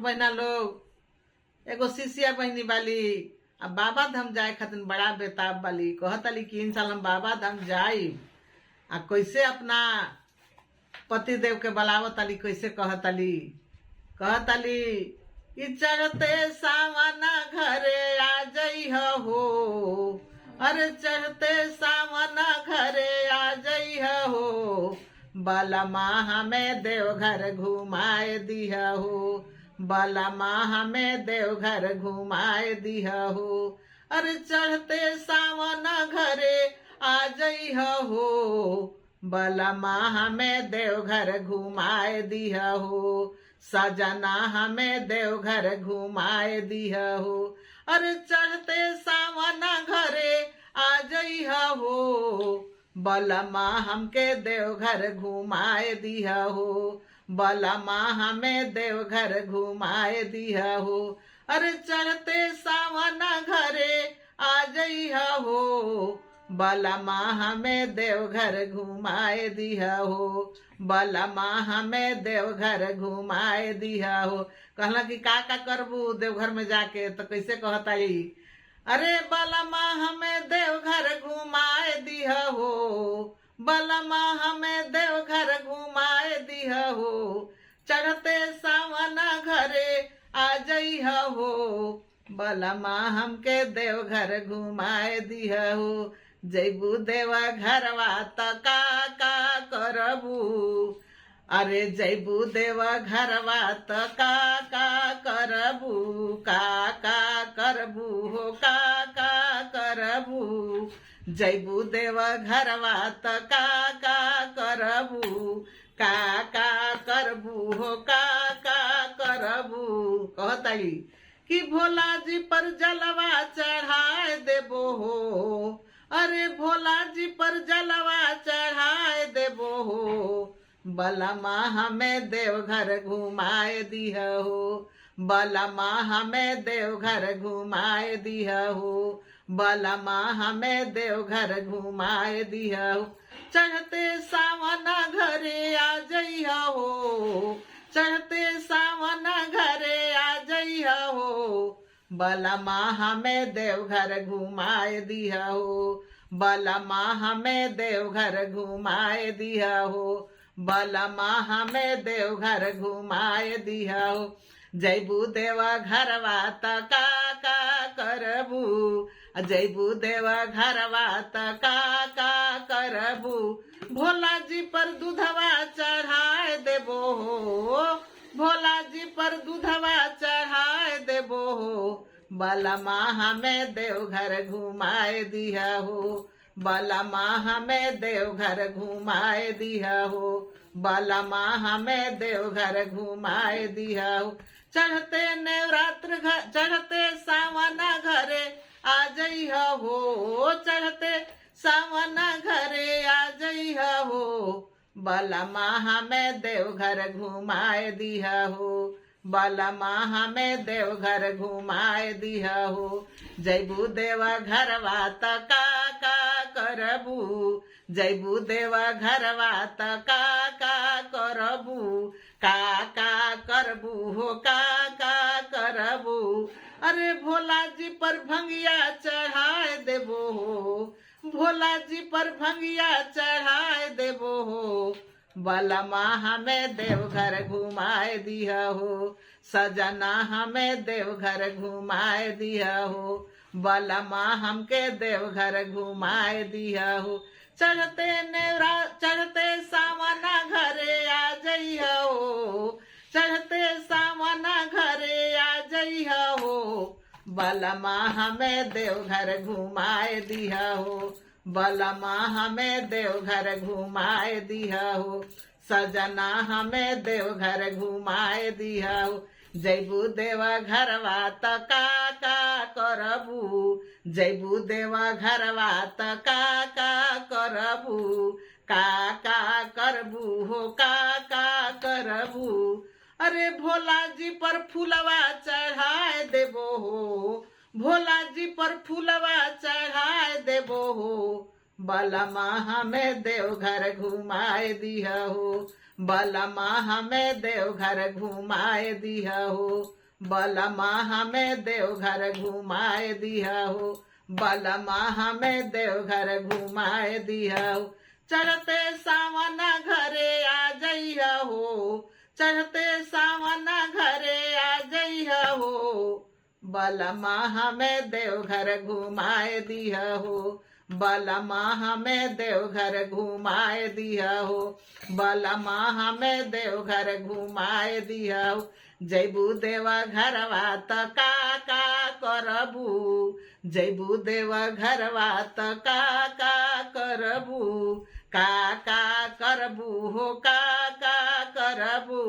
बहना लोग एगो शिष्या बहनी वाली अब बाबा धाम जाए खातिर बड़ा बेताब वाली कहतली कि इन साल हम बाबा धाम जाई आ कैसे अपना पति देव के बुलावतली कैसे कहतली कि चढ़ते सावन घरे आ जई हो, अरे चढ़ते सावन घरे आ जई हो, बलमा हमें देवघर घुमाए दिया हो, बलमा हमें देवघर घुमाए दिया हो, अरे चढ़ते सावन घरे आ जई हो, बलमा हमें देवघर घुमाए दिया हो, सजना हमें देवघर घुमाए दिया हो, अरे चढ़ते सावन घरे आ जई हो, बलमा हमके देवघर घुमाए दिया हो, बलमा हमें देवघर घुमाए दिया हो, अरे चढ़ते सावन घरे आ जई हो, बलमा हमें देवघर घुमाए दिया हो, बलमा हमें देवघर घुमाए दिया हो। कहला कि का करबू देवघर में जाके तो कैसे कहताई, अरे बलमा हमें देवघर घुमाए दिया हो, बलमा हमें देवघर घुमाए दिया हो, चढ़ते सावन घरे आ जई हो, बलमा हमके देवघर घुमाए दिया हो, जैबू देवा घरवा त का करबू, अरे जैबू देवा घरवा त का करबू, का करबू हो का करबू, जैबू देवा घरवा त का करबू, का करबू हो का करबू। कहताई कि भोला जी पर जलवा चढ़ाए देबो हो, अरे भोला जी पर जलवा चढ़ाए देबो हो, बलमा हमें देवघर घुमाए दिया हो, बलमा हमें देवघर घुमाए दिया हो, बलमा हमें देवघर घुमाए दिया हो, चढ़ते सावन घरे आ जइया हो, चढ़ते सावन घरे आ जइया हो, बलमा हमें देवघर घुमाए दिया हो, बलमा हमें देवघर घुमाए दिया हो, बलमा हमें देवघर घुमाए दिया हो, जैबू देवा घरवा त का करबू, जैबू देवा घरवा त का करबू, भोला जी पर दूधवा चढ़ाए देबो हो, भोला जी पर दूधवा चढ़ाए देबो हो, बलमा हमें देवघर घुमाए दिया हो, बलमा हमें देवघर घुमाए दिया हो, बलमा हमें देवघर घुमाए दिया हो, चढ़ते नवरात्र चढ़ते सावन घरे आ जइया हो, चढ़ते सावन घरे आ जइया हो, बलमा हमें देवघर घुमाए दिया हो, बलमा हमें देवघर घुमाए दिया हो, जैबू देवा घरवा त का करबू, जैबू देवा घरवा त का करबू, का करबू हो का करबू, अरे भोला जी पर भंगिया चढ़ाए देबो हो, भोला जी पर भंगिया चढ़ाए देबो हो, बलमा हमें देवघर घुमाए दिया हो, सजना हमें देवघर घुमाए दिया हो, बलमा हमके देवघर घुमाए दिया हो, चढ़ते सावन घरे आ जइया हो, चढ़ते सावन घरे आ जइया हो, बलमा हमें देवघर घुमाए दिया हो, बलमा हमें देवघर घुमाए दिया हो, सजना हमें देवघर घुमाए दिया हो, जैबू देवा घरवा त का करबू, जैबू देवा घरवा त का करबू, का करबू हो का करबू, अरे भोला जी पर फूलवा चढ़ाए देबो हो, भोला जी पर फूलवा चढ़ाए देबो हो, बलमा हमें देवघर घुमाए दिया हो, बलमा हमें देवघर घुमाए दिया हो, बलमा हमें देवघर घुमाए दिया हो, बलमा हमें देवघर घुमाए दिया हो। चढ़ते सावन घरे आ जइया हो, चढ़ते सावन घरे आ जइया हो, बलमा हमें देवघर घुमाए दिया हो, बलमा हमें देवघर घुमाए दिया हो, बलमा हमें देवघर घुमाए दिया हो। जैबू देवा घरवा त का करबू, जैबू देवा घरवा त का करबू, का करबू हो, का करबू।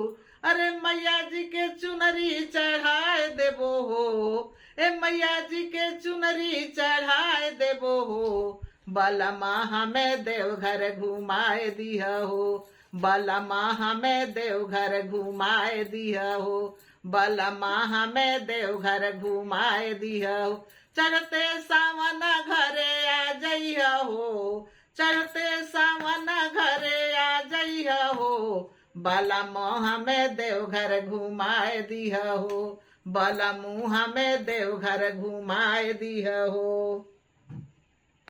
अरे मैया जी के चुनरी चढ़ाए देबो हो, ए मैया जी के चुनरी चढ़ाए देबो हो, बलमा हमें देवघर घुमाए दिया हो, बलमा हमें देवघर घुमाए दिया हो, बलमा हमें देवघर घुमाए दिया हो। चढ़ते सावन घरे आ जइया हो, चढ़ते सावन घरे आ जइया हो, बलमो हमें देवघर घुमाए दिया हो, बलमू हमें देवघर घुमाए दिया हो।